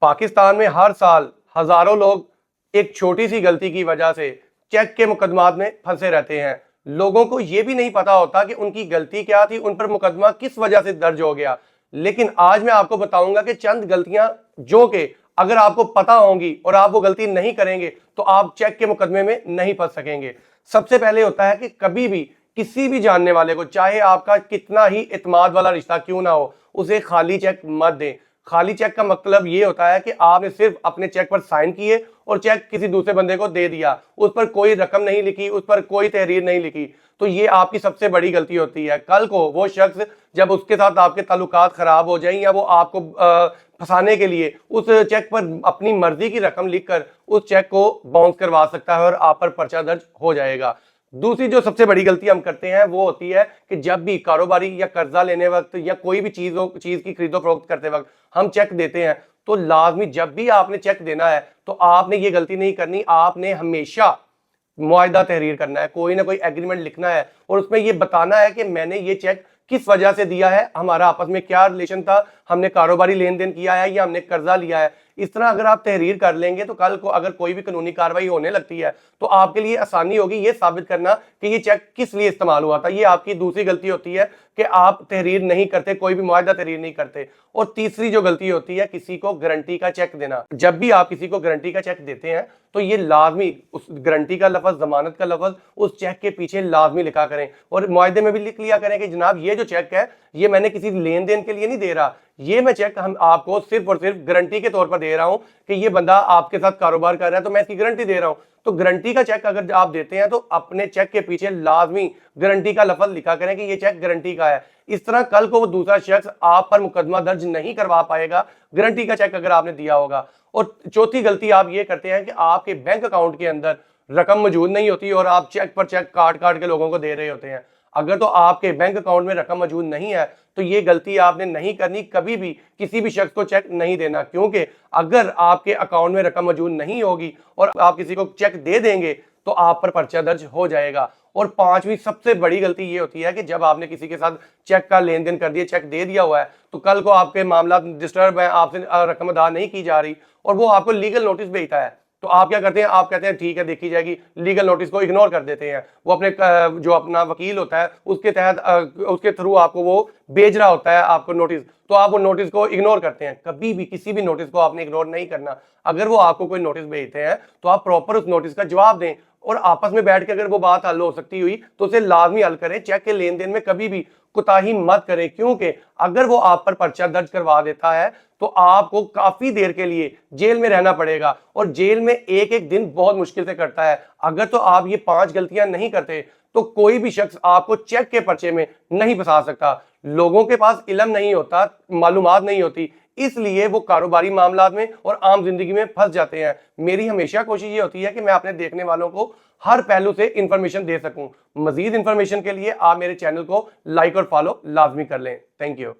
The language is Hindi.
पाकिस्तान में हर साल हजारों लोग एक छोटी सी गलती की वजह से चेक के मुकदमात में फंसे रहते हैं। लोगों को यह भी नहीं पता होता कि उनकी गलती क्या थी, उन पर मुकदमा किस वजह से दर्ज हो गया। लेकिन आज मैं आपको बताऊंगा कि चंद गलतियां जो कि अगर आपको पता होंगी और आप वो गलती नहीं करेंगे तो आप चेक के मुकदमे में नहीं फंस सकेंगे। सबसे पहले होता है कि कभी भी किसी भी जानने वाले को, चाहे आपका कितना ही इत्मीनान वाला रिश्ता क्यों ना हो, उसे खाली चेक मत दें। खाली चेक का मतलब ये होता है कि आपने सिर्फ अपने चेक पर साइन किए और चेक किसी दूसरे बंदे को दे दिया, उस पर कोई रकम नहीं लिखी, उस पर कोई तहरीर नहीं लिखी, तो ये आपकी सबसे बड़ी गलती होती है। कल को वो शख्स जब उसके साथ आपके ताल्लुकात खराब हो जाएं या वो आपको फंसाने के लिए उस चेक पर अपनी मर्जी की रकम लिखकर उस चेक को बाउंस करवा सकता है और आप पर पर्चा दर्ज हो जाएगा। दूसरी जो सबसे बड़ी गलती हम करते हैं वो होती है कि जब भी कारोबारी या कर्जा लेने वक्त या कोई भी चीज की खरीदो फरोख्त करते वक्त हम चेक देते हैं, तो लाजमी जब भी आपने चेक देना है तो आपने ये गलती नहीं करनी, आपने हमेशा मुआहिदा तहरीर करना है, कोई ना कोई एग्रीमेंट लिखना है और उसमें ये बताना है कि मैंने ये चेक किस वजह से दिया है, हमारा आपस में क्या रिलेशन था, हमने कारोबारी लेन देन किया है या हमने कर्जा लिया है। इस तरह अगर आप तहरीर कर लेंगे तो कल को अगर कोई भी कानूनी कार्रवाई होने लगती है तो आपके लिए आसानी होगी ये साबित करना कि ये चेक किस लिए इस्तेमाल हुआ था। ये आपकी दूसरी गलती होती है कि आप तहरीर नहीं करते, कोई भी मुआहिदा तहरीर नहीं करते। और तीसरी जो गलती होती है किसी को गारंटी का चेक देना। जब भी आप किसी को गारंटी का चेक देते हैं तो ये लाजमी उस गारंटी का लफ्ज, जमानत का लफ्ज उस चेक के पीछे लाजमी लिखा करें और मुआहिदे में भी लिख लिया करें कि जनाब ये जो चेक है ये मैंने किसी लेन देन के लिए नहीं दे रहा, ये मैं चेक हम आपको सिर्फ और सिर्फ गारंटी के तौर पर दे रहा हूं कि ये बंदा आपके साथ कारोबार कर रहा है तो मैं इसकी गारंटी दे रहा हूं। तो गारंटी का चेक अगर आप देते हैं तो अपने चेक के पीछे लाजमी गारंटी का लफ्ज लिखा करें कि ये चेक गारंटी का है। इस तरह कल को वो दूसरा शख्स आप पर मुकदमा दर्ज नहीं करवा पाएगा, गारंटी का चेक अगर आपने दिया होगा। और चौथी गलती आप ये करते हैं कि आपके बैंक अकाउंट के अंदर रकम मौजूद नहीं होती और आप चेक पर चेक काट काट के लोगों को दे रहे होते हैं। अगर तो आपके बैंक अकाउंट में रकम मौजूद नहीं है तो ये गलती आपने नहीं करनी, कभी भी किसी भी शख्स को चेक नहीं देना, क्योंकि अगर आपके अकाउंट में रकम मौजूद नहीं होगी और आप किसी को चेक दे देंगे तो आप पर पर्चा दर्ज हो जाएगा। और पांचवी सबसे बड़ी गलती ये होती है कि जब आपने किसी के साथ चेक का लेन देन कर दिया, चेक दे दिया हुआ है, तो कल को आपके मामला डिस्टर्ब है, आपसे रकम अदा नहीं की जा रही और वो आपको लीगल नोटिस भेजता है, तो आप क्या करते हैं, आप कहते हैं ठीक है देखी जाएगी, लीगल नोटिस को इग्नोर कर देते हैं। वो अपने जो अपना वकील होता है उसके तहत उसके थ्रू आपको वो भेज रहा होता है आपको नोटिस, तो आप वो नोटिस को इग्नोर करते हैं। कभी भी किसी भी नोटिस को आपने इग्नोर नहीं करना। अगर वो आपको कोई नोटिस भेजते हैं तो आप प्रॉपर उस नोटिस का जवाब दें और आपस में बैठ के अगर वो बात हल हो सकती हुई तो उसे लाजमी हल करें। चेक के लेन देन में कभी भी कोताही मत करें, क्योंकि अगर वो आप पर पर्चा दर्ज करवा देता है तो आपको काफी देर के लिए जेल में रहना पड़ेगा और जेल में एक एक दिन बहुत मुश्किल से कटता है। अगर तो आप ये 5 गलतियां नहीं करते तो कोई भी शख्स आपको चेक के पर्चे में नहीं फंसा सकता। लोगों के पास इल्म नहीं होता, मालूमात नहीं होती, इसलिए वो कारोबारी मामलात में और आम जिंदगी में फंस जाते हैं। मेरी हमेशा कोशिश ये होती है कि मैं अपने देखने वालों को हर पहलू से इंफॉर्मेशन दे सकूं। मजीद इंफॉर्मेशन के लिए आप मेरे चैनल को लाइक और फॉलो लाजमी कर लें। Thank you.